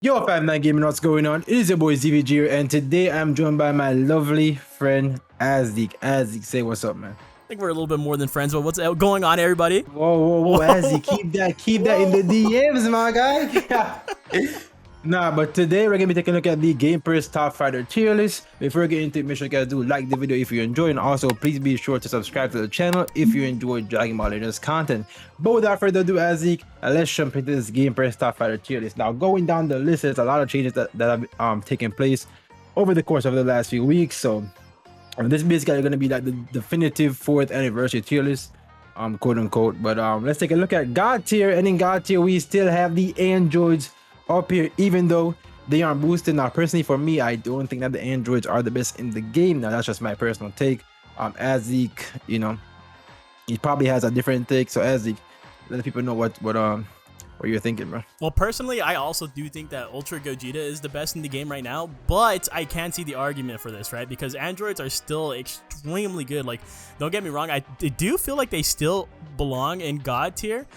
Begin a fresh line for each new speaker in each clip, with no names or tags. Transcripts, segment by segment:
Yo, fam, Night Gaming, what's going on? It is your boy ZVG here, and today I'm joined by my lovely friend Azzik. Azzik, say what's up, man.
I think we're a little bit more than friends, but what's going on, everybody?
Whoa, Azzik, keep that in the DMs, my guy. Nah, but today we're gonna be taking a look at the Game Press Top Fighter tier list. Before we get into it, make sure you guys do like the video if you enjoy, and also please be sure to subscribe to the channel if you enjoy Dragon Ball Legends content. But without further ado, Azzik, let's jump into this Game Press Top Fighter tier list. Now, going down the list, there's a lot of changes that have taken place over the course of the last few weeks. So this is basically gonna be like the definitive 4th anniversary tier list, quote unquote. But let's take a look at God tier, and in God tier we still have the androids up here, even though they aren't boosted. Now, personally, for me, I don't think that the androids are the best in the game. Now, that's just my personal take. Azzik, you know, he probably has a different take. So, Azzik, let people know what you're thinking, bro.
Well, personally, I also do think that Ultra Gogeta is the best in the game right now, but I can see the argument for this, right? Because androids are still extremely good. Like, don't get me wrong, I do feel like they still belong in God tier,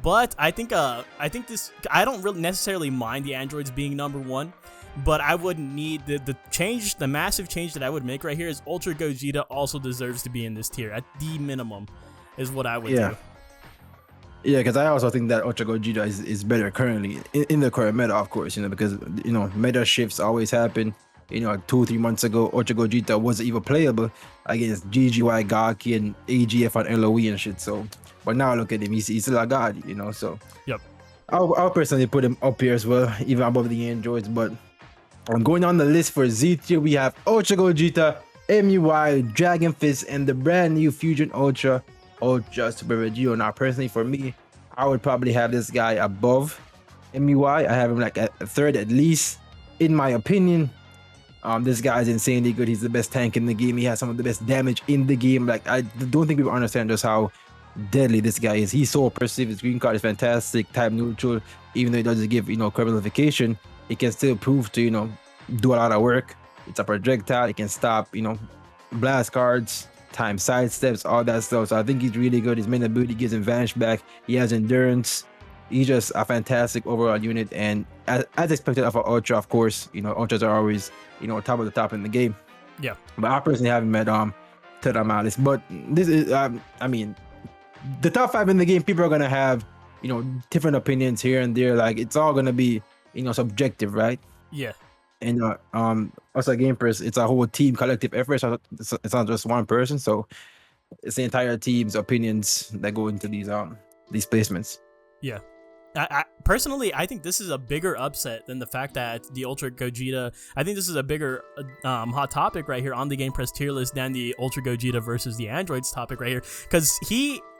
but I think I don't really necessarily mind the androids being #1. But I would need the massive change that I would make right here is Ultra Gogeta also deserves to be in this tier at the minimum, is what I would do.
Yeah, because I also think that Ultra Gogeta is better currently in the current meta, of course, you know, because, you know, meta shifts always happen. You know, 2-3 months ago, Ultra Gogeta wasn't even playable against GGY, Gaki, and AGF and LOE and shit. So, but now look at him, he's still a god, you know. So,
yep,
I'll personally put him up here as well, even above the androids. But I'm going on the list for Z tier. We have Ultra Gogeta, MUI, Dragon Fist, and the brand new Fusion Ultra Super Vegito. Now, personally, for me, I would probably have this guy above MUI. I have him like at 3rd at least, in my opinion. This guy is insanely good. He's the best tank in the game. He has some of the best damage in the game. Like, I don't think people understand just how deadly this guy is. He's so oppressive. His green card is fantastic, type neutral. Even though it doesn't give, you know, qualification, it can still prove to, you know, do a lot of work. It's a projectile. It can stop, you know, blast cards, time sidesteps, all that stuff. So I think he's really good. His main ability gives him vanish back. He has endurance. He's just a fantastic overall unit, and as expected of an Ultra, of course, you know, Ultras are always, you know, top of the top in the game.
Yeah.
But I personally haven't met third on my list. But this is I mean, the top 5 in the game, people are gonna have, you know, different opinions here and there. Like, it's all gonna be, you know, subjective, right?
Yeah.
And also Game Press, it's a whole team collective effort. So it's not just one person. So it's the entire team's opinions that go into these placements.
Yeah. I personally, I think this is a bigger upset than the fact that the Ultra Gogeta. I think this is a bigger hot topic right here on the Game Press tier list than the Ultra Gogeta versus the androids topic right here, because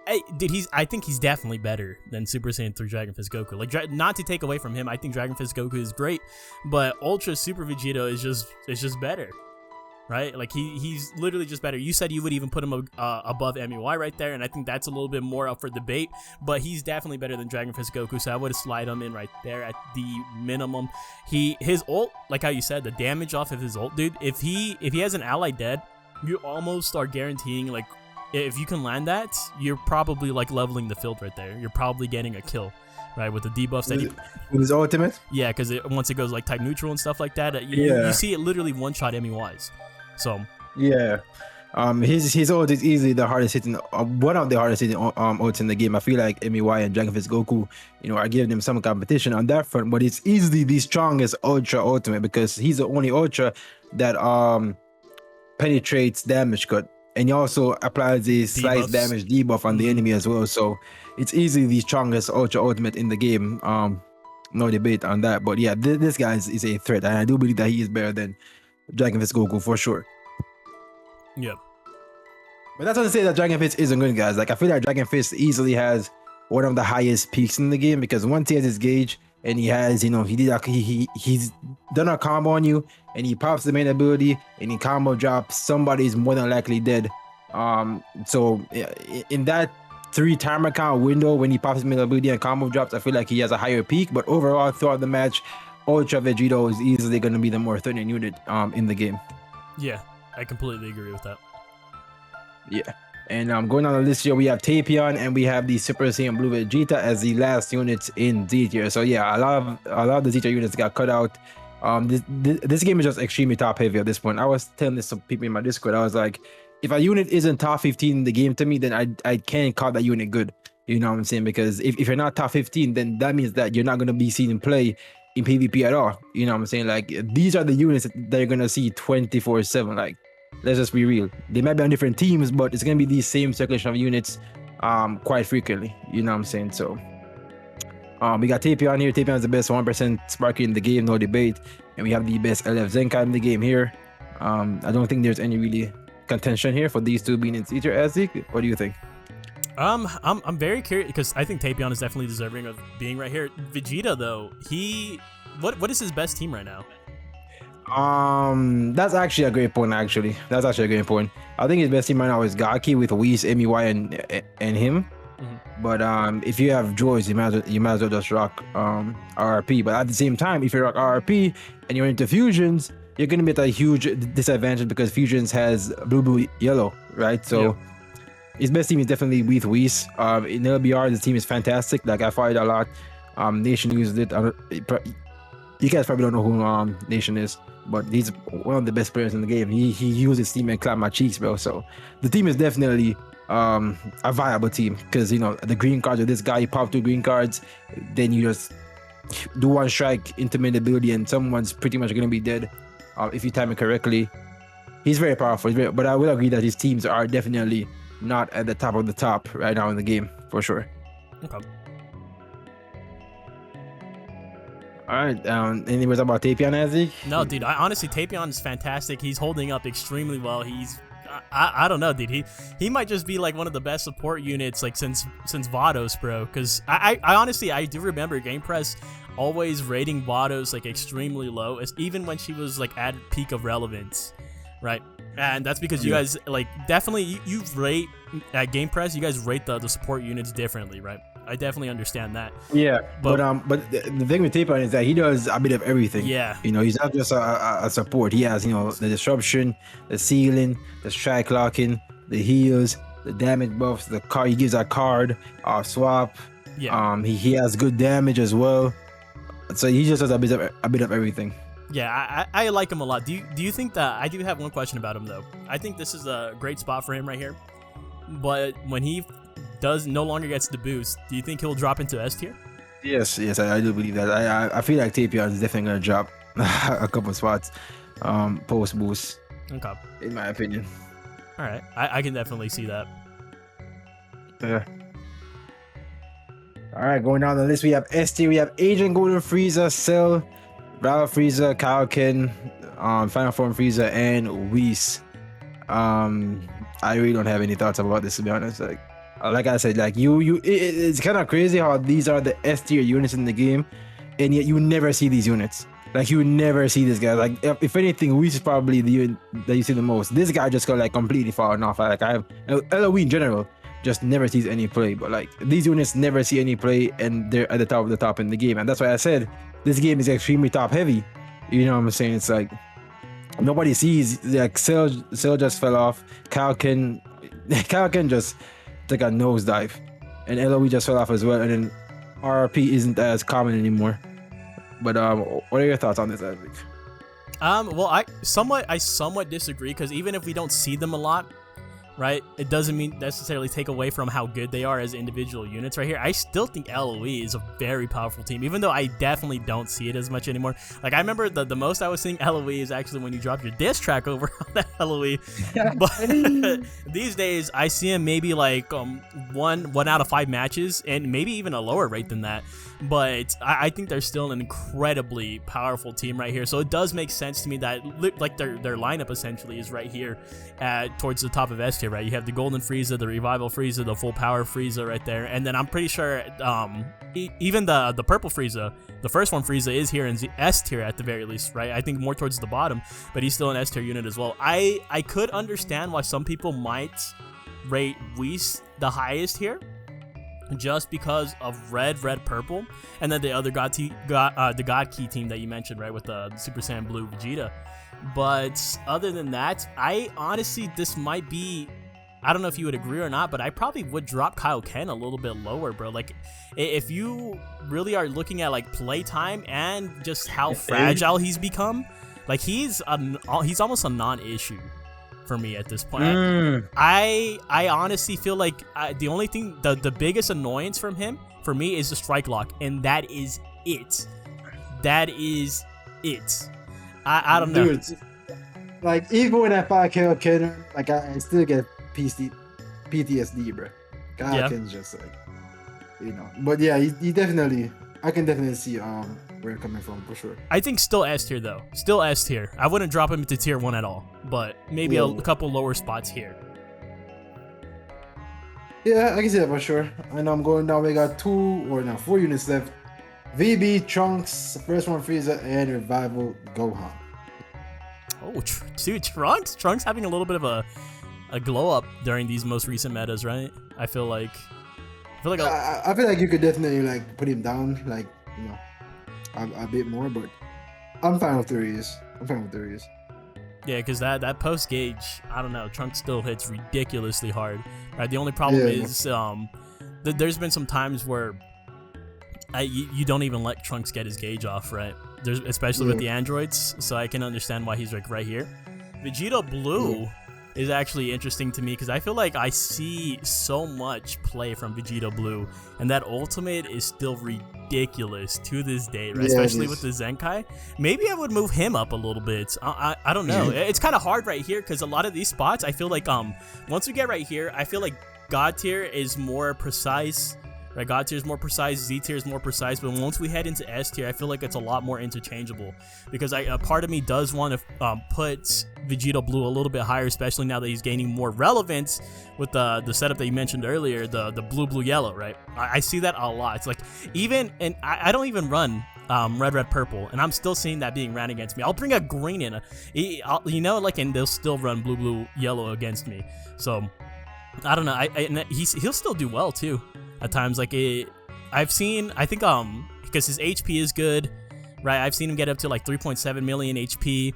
I think he's definitely better than Super Saiyan 3 Dragon Fist Goku. Like, not to take away from him, I think Dragon Fist Goku is great, but Ultra Super Vegito is just better. Right? Like, he's literally just better. You said you would even put him above MUI right there, and I think that's a little bit more up for debate, but he's definitely better than Dragon Fist Goku, so I would slide him in right there at the minimum. His ult, like how you said, the damage off of his ult, dude, if he has an ally dead, you almost are guaranteeing, like, if you can land that, you're probably like leveling the field right there. You're probably getting a kill, right, with the debuffs that
with his ultimate.
Yeah, because once it goes like type neutral and stuff like that, you see it literally one-shot MUIs. So
yeah, his ult is easily the hardest hitting, one of the hardest hitting ults in the game. I feel like MUI and Dragon Fist Goku, you know, are giving him some competition on that front, but it's easily the strongest Ultra ultimate because he's the only Ultra that penetrates damage cut, and he also applies a slice damage debuff on the enemy as well. So it's easily the strongest Ultra ultimate in the game. No debate on that. But yeah, this guy is a threat, and I do believe that he is better than Dragon Fist Goku for sure.
Yep.
But that's not to say that Dragon Fist isn't good, guys. Like, I feel like Dragon Fist easily has one of the highest peaks in the game, because once he has his gauge and he has, you know, he's done a combo on you and he pops the main ability and he combo drops, somebody's more than likely dead. So in that 3 timer count window, when he pops his main ability and combo drops, I feel like he has a higher peak. But overall, throughout the match, Ultra Vegito is easily going to be the more threatening unit in the game.
Yeah, I completely agree with that.
Yeah. And going on the list here, we have Tapion and we have the Super Saiyan Blue Vegeta as the last units in Z tier. So yeah, a lot of the Z tier units got cut out. This game is just extremely top heavy at this point. I was telling this to people in my Discord. I was like, if a unit isn't top 15 in the game to me, then I can't call that unit good. You know what I'm saying? Because if you're not top 15, then that means that you're not going to be seen in play in PvP at all. You know what I'm saying? Like, these are the units that you're going to see 24/7. Like, let's just be real. They might be on different teams, but it's going to be these same circulation of units quite frequently. You know what I'm saying? So we got Tapion here. Tapion is the best 1% Sparky in the game, no debate. And we have the best LF Zenkai in the game here. I don't think there's any really contention here for these two being in C tier. Ezek, what do you think?
I'm very curious because I think Tapion is definitely deserving of being right here. Vegeta though, what is his best team right now?
That's actually a great point. That's actually a great point. I think his best team right now is Gaki with Whis, MEY, and him. Mm-hmm. But if you have Joyce, you might as well just rock RRP. But at the same time, if you rock RRP and you're into fusions, you're gonna be at a huge disadvantage because fusions has blue, yellow, right? So. Yeah. His best team is definitely with Whis. In LBR, the team is fantastic. Like, I fired a lot. Nation used it. You guys probably don't know who Nation is, but he's one of the best players in the game. He used his team and clapped my cheeks, bro. So the team is definitely a viable team because, you know, the green cards with this guy, you pop 2 green cards, then you just do 1 strike into mid ability and someone's pretty much going to be dead if you time it correctly. He's very powerful, but I will agree that his teams are definitely not at the top of the top right now in the game, for sure.
Okay.
All right. Any words about Tapion, Ezek?
No, dude. Honestly, Tapion is fantastic. He's holding up extremely well. I don't know, dude. He might just be like one of the best support units like since Vados, bro. Because I honestly do remember Game Press always rating Vados like extremely low, even when she was like at peak of relevance, right? And that's because you guys like definitely you rate at Game Press. You guys rate the support units differently, right? I definitely understand that.
Yeah, but the thing with Tapion is that he does a bit of everything.
Yeah,
you know, he's not just a support. He has, you know, the disruption, the sealing, the strike locking, the heals, the damage buffs, the card. He gives a card swap.
Yeah.
He has good damage as well. So he just does a bit of everything.
Yeah, I like him a lot. Do you think that I do have one question about him though? I think this is a great spot for him right here. But when he no longer gets the boost, do you think he'll drop into S tier?
Yes, I do believe that. I feel like Tapion is definitely gonna drop a couple spots post boost.
Okay.
In my opinion.
All right, I can definitely see that.
Yeah. All right, going down the list, we have S tier. We have Agent Golden Frieza, Cell, Bravo Frieza, Kaioken, Final Form Frieza, and Whis. I really don't have any thoughts about this, to be honest. Like I said, like it's kind of crazy how these are the S tier units in the game, and yet you never see these units. Like, you never see this guy. Like, if anything, Whis is probably the unit that you see the most. This guy just got like completely fallen off. Like, I have LOE in general just never sees any play, but like these units never see any play, and they're at the top of the top in the game. And that's why I said this game is extremely top heavy. You know what I'm saying? It's like nobody sees, like, Cell just fell off. Kaioken just took a nosedive, and LOE just fell off as well. And then RRP isn't as common anymore. But what are your thoughts on this, Ezek?
Well, I somewhat disagree, because even if we don't see them a lot, right, it doesn't mean necessarily take away from how good they are as individual units right here. I still think LOE is a very powerful team, even though I definitely don't see it as much anymore. Like, I remember the most I was seeing LOE is actually when you dropped your diss track over on that LOE. But these days, I see him maybe like one out of 5 matches, and maybe even a lower rate than that. But I think they're still an incredibly powerful team right here. So it does make sense to me that like their lineup essentially is right here towards the top of S tier, right? You have the Golden Frieza, the Revival Frieza, the Full Power Frieza right there. And then I'm pretty sure even the Purple Frieza, the first one Frieza, is here in S tier at the very least, right? I think more towards the bottom, but he's still an S tier unit as well. I could understand why some people might rate Whis the highest here, just because of red, purple, and then the other the God Key team that you mentioned, right, with the Super Saiyan Blue Vegeta. But other than that, I honestly, this might be I don't know if you would agree or not, but I probably would drop Kaioken a little bit lower, bro. Like, if you really are looking at like playtime and just how fragile he's become, like he's almost a non-issue for me at this point. I honestly feel like the only thing, the biggest annoyance from him for me is the strike lock, and that is it. That is it. I don't know.
Dude, like even when I fight Kaioken, like I still get PTSD, bro. Kaioken's just like, you know. But yeah, he definitely, I can definitely see where you're coming from for sure.
I think still S tier though. Still S tier. I wouldn't drop him into tier 1 at all, but maybe a couple lower spots here.
Yeah, I can see that for sure. And I'm going now. We got 4 units left. VB, Trunks, first one Frieza, and Revival Gohan.
Oh, dude, Trunks having a little bit of a glow up during these most recent metas, right? I feel like
I feel like you could definitely like put him down, like, you know, a bit more, but I'm fine with 3s.
Yeah, because that post gauge, I don't know, Trunks still hits ridiculously hard. Right, the only problem is there's been some times where you don't even let Trunks get his gauge off, right? Especially with the androids, so I can understand why he's like right here. Vegito Blue is actually interesting to me because I feel like I see so much play from Vegito Blue, and that ultimate is still ridiculous to this day, right? Especially with the Zenkai. Maybe I would move him up a little bit. I don't know. It's kind of hard right here because a lot of these spots, I feel like once we get right here, I feel like God tier is more precise. Right, God tier is more precise, Z tier is more precise, but once we head into S tier, I feel like it's a lot more interchangeable because a part of me does want to put Vegito Blue a little bit higher, especially now that he's gaining more relevance with the setup that you mentioned earlier, the blue yellow, right? I see that a lot. It's like and I don't even run red purple, and I'm still seeing that being ran against me. I'll bring a green in, and they'll still run blue yellow against me. So I don't know. He'll still do well too. At times, like I think because his HP is good, right? I've seen him get up to like 3.7 million HP.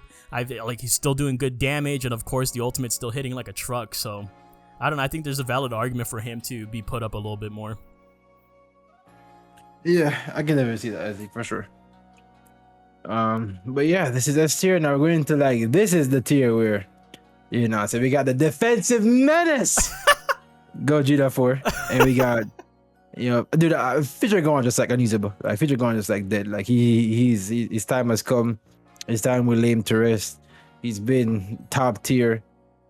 He's still doing good damage, and of course the ultimate's still hitting like a truck. So I don't know. I think there's a valid argument for him to be put up a little bit more.
Yeah, I can never see that, I think, for sure. But yeah, this is S tier. Now we're going to like, this is the tier where, you know, so we got the defensive menace, Gogeta 4, and we got. You know, dude, Future Gohan just like unusable. Like Future Gohan just like dead. Like his time has come. His time will lay him to rest. He's been top tier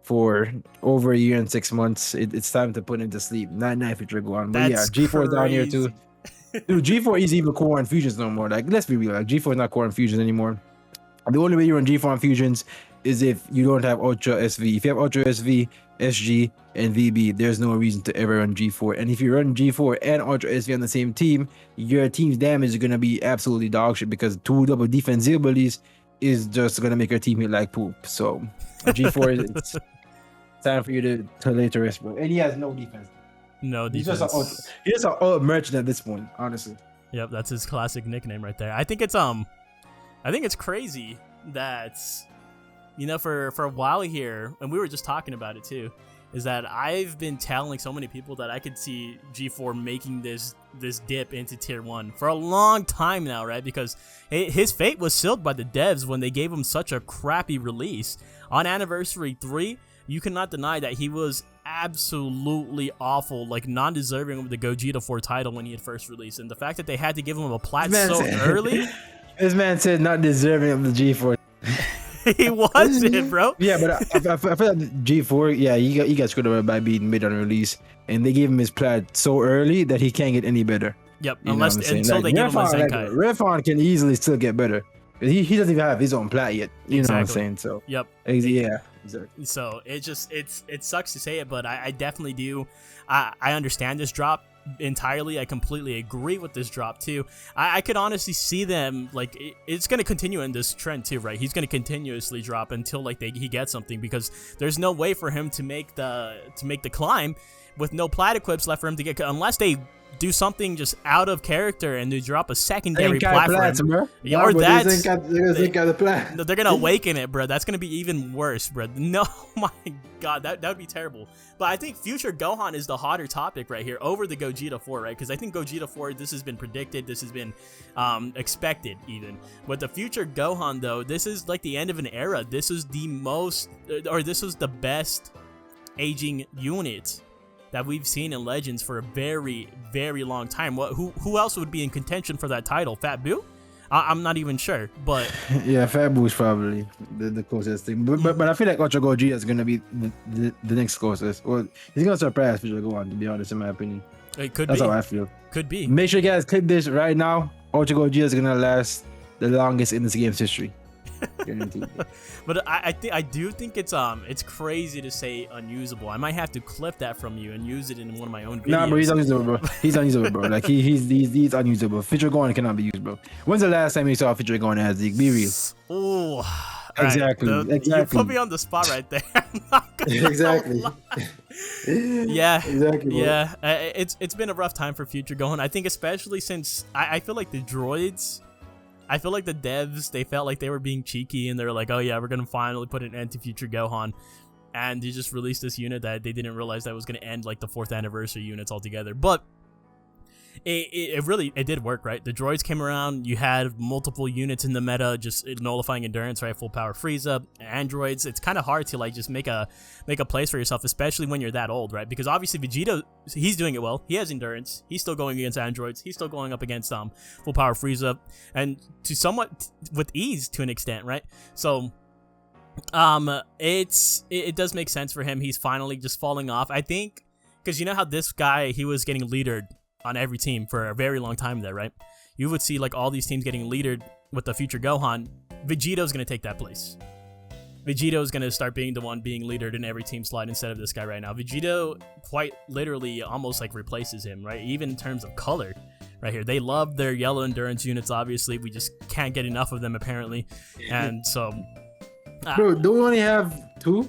for over a year and 6 months. It's time to put him to sleep. Not Future Gohan. But
that's
G4 down here too. Dude, G4 isn't even core on fusions no more. Like, let's be real. Like, G4 is not core on fusions anymore. The only way you run G4 on fusions is if you don't have Ultra SV. If you have Ultra SV, SG, and VB, there's no reason to ever run G4. And if you run G4 and Ultra SV on the same team, your team's damage is going to be absolutely dog shit because 2 double defense abilities is just going to make your team hit like poop. So G4 it's time for you to lay to rest, bro. And he has no defense.
No defense.
He's just an merchant at this point, honestly.
Yep, that's his classic nickname right there. I think it's crazy that, you know, for a while here, and we were just talking about it too, is that I've been telling so many people that I could see G4 making this dip into tier 1 for a long time now, right? Because his fate was sealed by the devs when they gave him such a crappy release. On Anniversary 3, you cannot deny that he was absolutely awful, like non-deserving of the Gogeta 4 title when he had first released. And the fact that they had to give him a plat so early.
This man said not deserving of the G4.
He wasn't, bro.
Yeah, but I feel like G4, yeah, he got screwed over by being mid on release, and they gave him his plat so early that he can't get any better.
Yep, until they give him a Zenkai.
Refon can easily still get better because he doesn't even have his own plat yet. You know what I'm saying? So
yep,
yeah, exactly.
So it sucks to say it, but I definitely do. I understand this drop entirely. I completely agree with this drop too. I could honestly see them like it's going to continue in this trend too, right? He's going to continuously drop until like he gets something, because there's no way for him to make the climb with no plat equips left for him to get, unless they do something just out of character and to drop a secondary
Think out
platform.
plans, bro.
Yeah,
No,
or
but
that's
think out the plan.
they're gonna awaken it, bro. That's gonna be even worse, bro. No, my God, that would be terrible. But I think future Gohan is the hotter topic right here over the Gogeta 4, right? Because I think Gogeta 4, this has been predicted, this has been expected even. But the future Gohan, though, this is like the end of an era. This is the most, or this was the best aging unit that we've seen in Legends for a very, very long time. Who else would be in contention for that title? Fat Boo? I'm not even sure, but
Yeah, Fat Boo's probably the closest thing. But I feel like Ultra Gogeta is gonna be the next closest. Well, he's gonna surpass Future Gohan, to be honest, in my opinion.
it could
That's
be.
how I feel.
Could be.
Make sure you guys click this right now. Ultra Gogeta is gonna last the longest in this game's history. Guaranteed.
But I do think it's crazy to say unusable. I might have to clip that from you and use it in one of my own videos.
Nah, bro, he's unusable, bro. He's unusable, bro. Like he's unusable. Future Gohan cannot be used, bro. When's the last time you saw Future Gohan as Zeke? Be real.
Oh,
Exactly. Exactly.
You put me on the spot right there. I'm not gonna
Exactly.
lie. Yeah,
Exactly, bro.
yeah. It's been a rough time for Future Gohan. I think especially since I feel like the droids. I feel like the devs, they felt like they were being cheeky and they were like, oh yeah, we're going to finally put an end to Future Gohan. And they just released this unit that they didn't realize that was going to end like the 4th anniversary units altogether. But it did work, right? The droids came around, you had multiple units in the meta, just nullifying endurance, right? Full power Frieza, androids. It's kind of hard to like just make a place for yourself, especially when you're that old, right? Because obviously Vegito, he's doing it well. He has endurance. He's still going against androids. He's still going up against full power Frieza, and to somewhat with ease to an extent, right? So it does make sense for him. He's finally just falling off, I think, because you know how this guy, he was getting leadered on every team for a very long time there, right? You would see like all these teams getting leadered with the future Gohan. Vegito's gonna take that place. Vegito's gonna start being the one being leadered in every team slot instead of this guy right now. Vegito quite literally almost like replaces him, right? Even in terms of color, right here. They love their yellow endurance units, obviously. We just can't get enough of them apparently. And so
Bro, do we only have 2?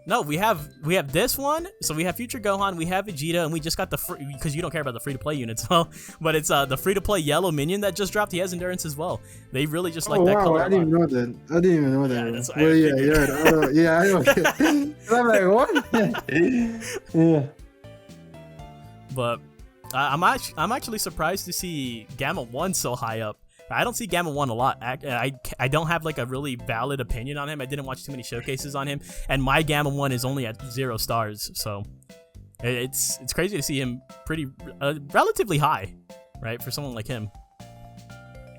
no, we have this one. So we have Future Gohan, we have Vegeta, and we just got the free, because you don't care about the free-to-play units, well, but it's the free-to-play yellow minion that just dropped. He has endurance as well. They really just like that color.
I didn't even know that. I didn't even know that.
Yeah,
bro.
that's what
Well,
I
yeah, I know. I'm like, what? Yeah.
But I'm actually surprised to see Gamma 1 so high up. I don't see Gamma 1 a lot. I don't have like a really valid opinion on him. I didn't watch too many showcases on him, and my Gamma 1 is only at 0 stars. So it's crazy to see him pretty relatively high, right, for someone like him.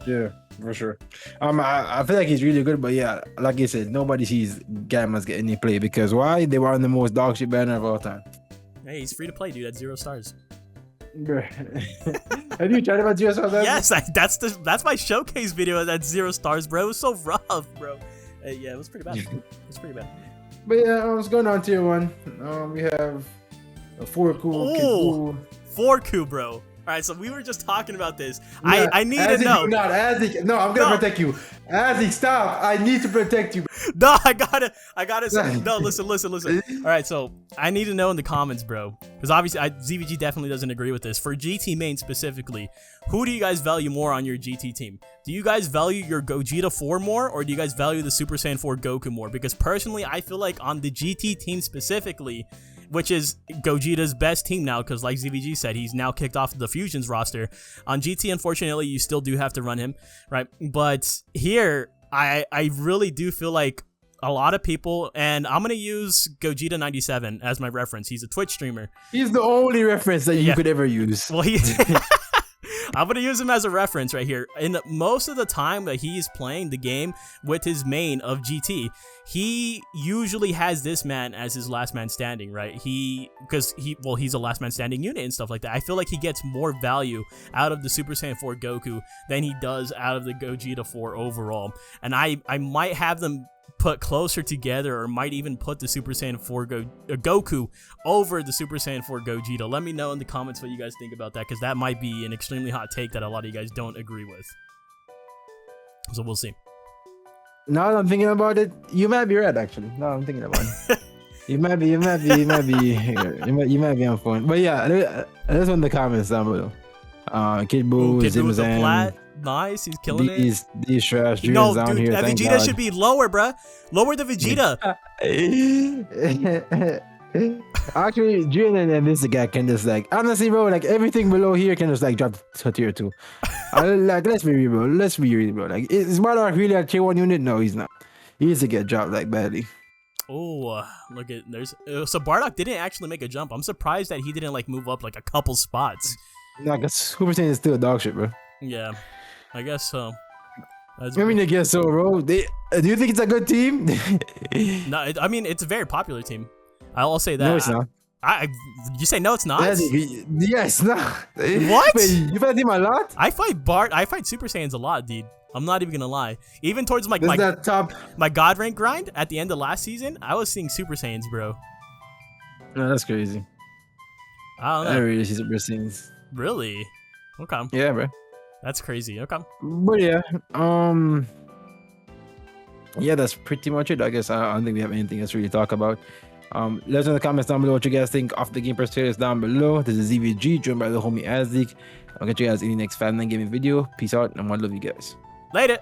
Yeah, for sure. I feel like he's really good, but yeah, like you said, nobody sees Gammas get any play because why? They were on the most dog shit banner of all time.
Hey, he's free to play, dude, at 0 stars.
Bro. Have you tried about 0 stars?
Yes, that's my showcase video at 0 stars, bro. It was so rough, bro. Yeah, it was pretty bad. It was pretty bad.
But yeah, let's go on tier 1. We have a 4 cool.
Oh, 4Ku, bro. All right, so we were just talking about this. Yeah, I need to know.
No, I'm gonna protect you. Azik, stop! I need to protect you.
No, I gotta say, no, listen. All right, so I need to know in the comments, bro, because obviously ZVG definitely doesn't agree with this. For GT main specifically, who do you guys value more on your GT team? Do you guys value your Gogeta 4 more, or do you guys value the Super Saiyan 4 Goku more? Because personally, I feel like on the GT team specifically, which is Gogeta's best team now, because like ZVG said, he's now kicked off the Fusions roster. On GT, unfortunately, you still do have to run him, right? But here, I really do feel like a lot of people, and I'm going to use Gogeta 97 as my reference. He's a Twitch streamer.
He's the only reference that you could ever use.
Well, I'm going to use him as a reference right here. In most of the time that he's playing the game with his main of GT, he usually has this man as his last man standing, right? Because he's a last man standing unit and stuff like that. I feel like he gets more value out of the Super Saiyan 4 Goku than he does out of the Gogeta 4 overall. And I might have them put closer together, or might even put the Super Saiyan 4 Goku over the Super Saiyan 4 Gogeta. Let me know in the comments what you guys think about that, because that might be an extremely hot take that a lot of you guys don't agree with. So we'll see.
Now that I'm thinking about it, you might be right, actually. Now I'm thinking about it. You might be on phone. But yeah, let's in the comments down below. Kid Boo,
Kid Buu with the
Zimzan,
plat. Nice, he's killing
these trash Dreams
No,
down
dude,
here.
that
Thank
Vegeta
God.
should be lower, bruh. Lower the Vegeta.
Actually, Jin and this guy can just like honestly, bro, like everything below here can just like drop to tier 2. Like let's be real, bro. Let's be real, bro. Like is Bardock really a tier 1 unit? No, he's not. He needs to get dropped like badly.
Oh, look at there's so Bardock didn't actually make a jump. I'm surprised that he didn't like move up like a couple spots.
Nah, cause Super Saiyan is still dog shit, bro.
Yeah, I guess so.
I mean, I guess so, bro. Do you think it's a good team?
No, I mean it's a very popular team. I'll say that.
No, it's not.
You say no, it's not.
Yeah, it's not.
What?
Wait, you fight him a lot?
I fight Super Saiyans a lot, dude. I'm not even gonna lie. Even towards like
This is that top.
my God rank grind at the end of last season, I was seeing Super Saiyans, bro.
No, that's crazy.
I don't
I
know.
really see Super Saiyans.
Really? Okay.
Yeah, bro.
That's crazy. Okay.
But yeah, yeah, that's pretty much it. I guess I don't think we have anything else to really talk about. Let us know in the comments down below what you guys think of the game press trailers down below. This is ZVG, joined by the homie Azlik. I'll catch you guys in the next Fan Gaming video. Peace out, and I love you guys.
Later.